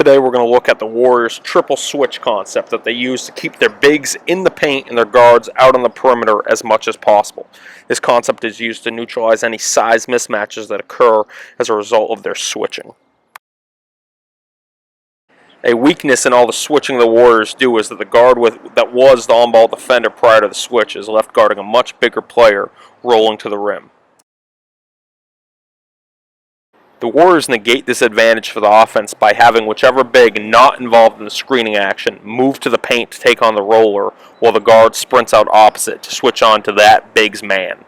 Today we're going to look at the Warriors' triple switch concept that they use to keep their bigs in the paint and their guards out on the perimeter as much as possible. This concept is used to neutralize any size mismatches that occur as a result of their switching. A weakness in all the switching the Warriors do is that the guard that was the on-ball defender prior to the switch is left guarding a much bigger player rolling to the rim. The Warriors negate this advantage for the offense by having whichever big not involved in the screening action move to the paint to take on the roller, while the guard sprints out opposite to switch on to that big's man.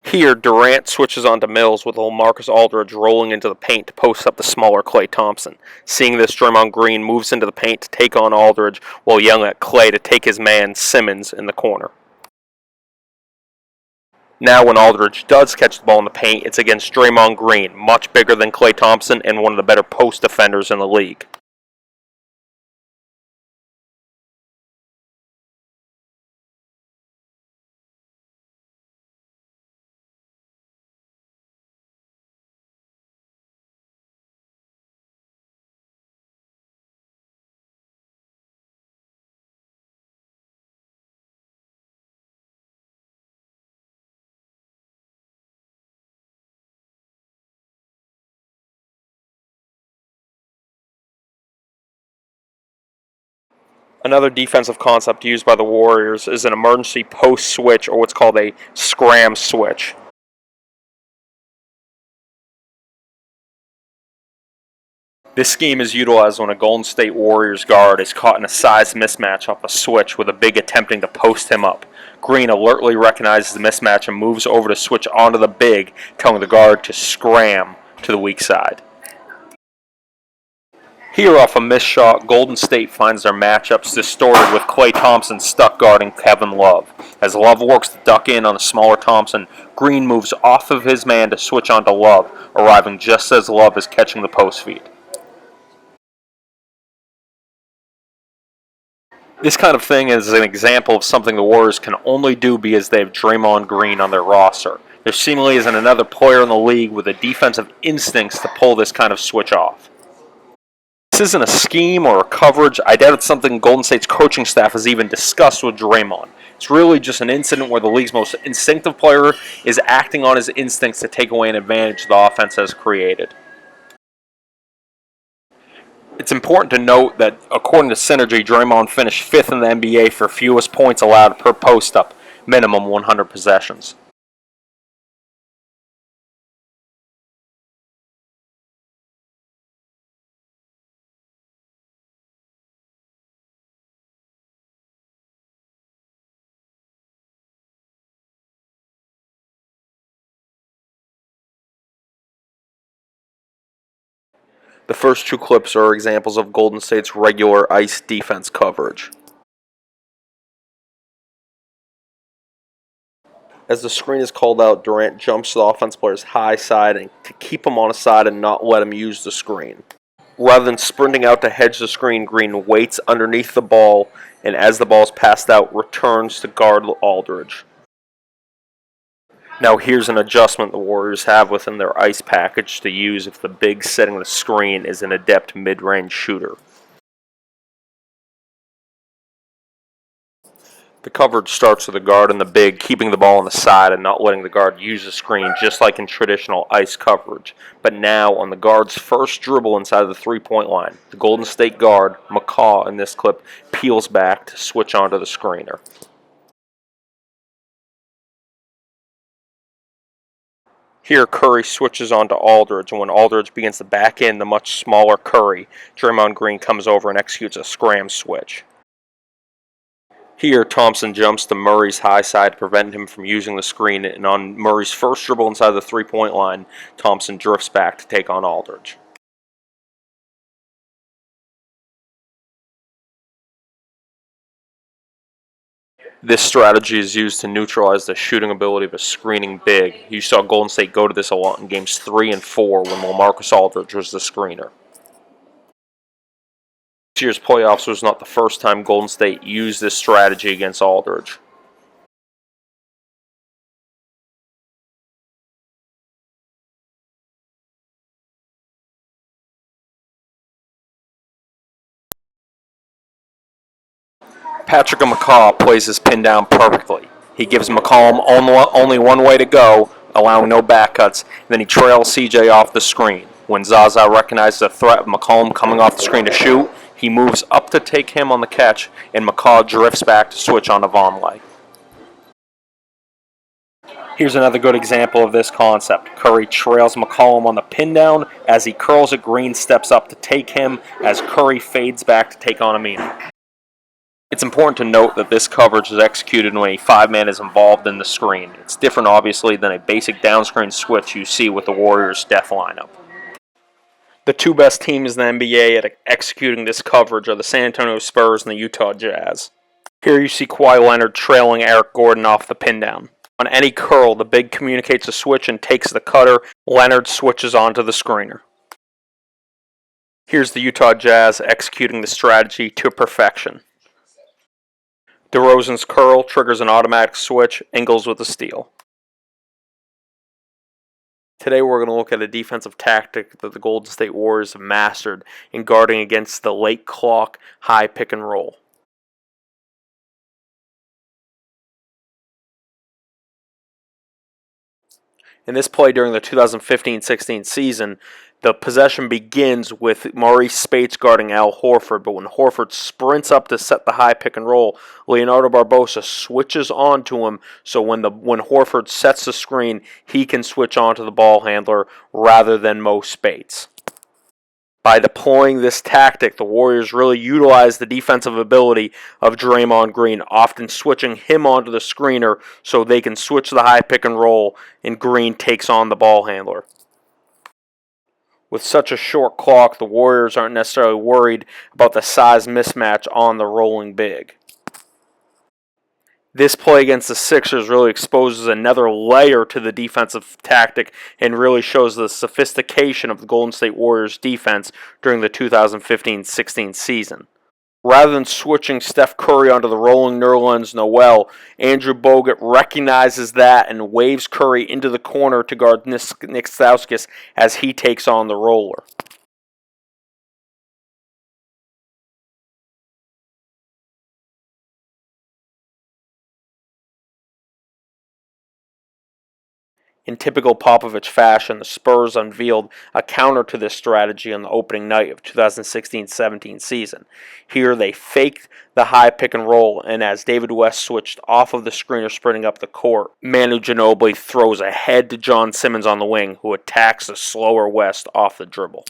Here, Durant switches onto Mills with LaMarcus Aldridge rolling into the paint to post up the smaller Klay Thompson. Seeing this, Draymond Green moves into the paint to take on Aldridge while yelling at Klay to take his man, Simmons, in the corner. Now when Aldridge does catch the ball in the paint, it's against Draymond Green, much bigger than Klay Thompson and one of the better post defenders in the league. Another defensive concept used by the Warriors is an emergency post switch, or what's called a scram switch. This scheme is utilized when a Golden State Warriors guard is caught in a size mismatch off a switch with a big attempting to post him up. Green alertly recognizes the mismatch and moves over to switch onto the big, telling the guard to scram to the weak side. Here off a missed shot, Golden State finds their matchups distorted with Klay Thompson stuck guarding Kevin Love. As Love works to duck in on a smaller Thompson, Green moves off of his man to switch onto Love, arriving just as Love is catching the post feed. This kind of thing is an example of something the Warriors can only do because they have Draymond Green on their roster. There seemingly isn't another player in the league with the defensive instincts to pull this kind of switch off. This isn't a scheme or a coverage. I doubt it's something Golden State's coaching staff has even discussed with Draymond. It's really just an incident where the league's most instinctive player is acting on his instincts to take away an advantage the offense has created. It's important to note that, according to Synergy, Draymond finished 5th in the NBA for fewest points allowed per post-up, minimum 100 possessions. The first two clips are examples of Golden State's regular ice defense coverage. As the screen is called out, Durant jumps to the offense player's high side and to keep him on his side and not let him use the screen. Rather than sprinting out to hedge the screen, Green waits underneath the ball and as the ball is passed out, returns to guard Aldridge. Now here's an adjustment the Warriors have within their ice package to use if the big setting the screen is an adept mid-range shooter. The coverage starts with the guard and the big keeping the ball on the side and not letting the guard use the screen, just like in traditional ice coverage. But now, on the guard's first dribble inside of the three-point line, the Golden State guard, McCaw in this clip, peels back to switch onto the screener. Here, Curry switches on to Aldridge, and when Aldridge begins to back in the much smaller Curry, Draymond Green comes over and executes a scram switch. Here, Thompson jumps to Murray's high side to prevent him from using the screen, and on Murray's first dribble inside the three-point line, Thompson drifts back to take on Aldridge. This strategy is used to neutralize the shooting ability of a screening big. You saw Golden State go to this a lot in games 3 and 4 when LaMarcus Aldridge was the screener. This year's playoffs was not the first time Golden State used this strategy against Aldridge. Patrick McCaw plays his pin down perfectly. He gives McCollum only one way to go, allowing no back cuts, and then he trails CJ off the screen. When Zaza recognizes the threat of McCollum coming off the screen to shoot, he moves up to take him on the catch, and McCaw drifts back to switch on to Vonleh. Here's another good example of this concept. Curry trails McCollum on the pin down. As he curls it, Green steps up to take him as Curry fades back to take on Aminu. It's important to note that this coverage is executed when a 5-man is involved in the screen. It's different, obviously, than a basic down-screen switch you see with the Warriors' death lineup. The two best teams in the NBA at executing this coverage are the San Antonio Spurs and the Utah Jazz. Here you see Kawhi Leonard trailing Eric Gordon off the pin down. On any curl, the big communicates a switch and takes the cutter. Leonard switches onto the screener. Here's the Utah Jazz executing the strategy to perfection. DeRozan's curl triggers an automatic switch, Ingles with a steal. Today we're going to look at a defensive tactic that the Golden State Warriors have mastered in guarding against the late clock high pick and roll. In this play during the 2015-16 season, the possession begins with Maurice Spates guarding Al Horford, but when Horford sprints up to set the high pick and roll, Leonardo Barbosa switches onto him, so when Horford sets the screen, he can switch onto the ball handler rather than Mo Spates. By deploying this tactic, the Warriors really utilize the defensive ability of Draymond Green, often switching him onto the screener so they can switch the high pick and roll, and Green takes on the ball handler. With such a short clock, the Warriors aren't necessarily worried about the size mismatch on the rolling big. This play against the Sixers really exposes another layer to the defensive tactic and really shows the sophistication of the Golden State Warriors defense during the 2015-16 season. Rather than switching Steph Curry onto the rolling Nerlens Noel, Andrew Bogut recognizes that and waves Curry into the corner to guard Nick Stauskas as he takes on the roller. In typical Popovich fashion, the Spurs unveiled a counter to this strategy on the opening night of 2016-17 season. Here they faked the high pick and roll, and as David West switched off of the screener sprinting up the court, Manu Ginobili throws ahead to John Simmons on the wing, who attacks the slower West off the dribble.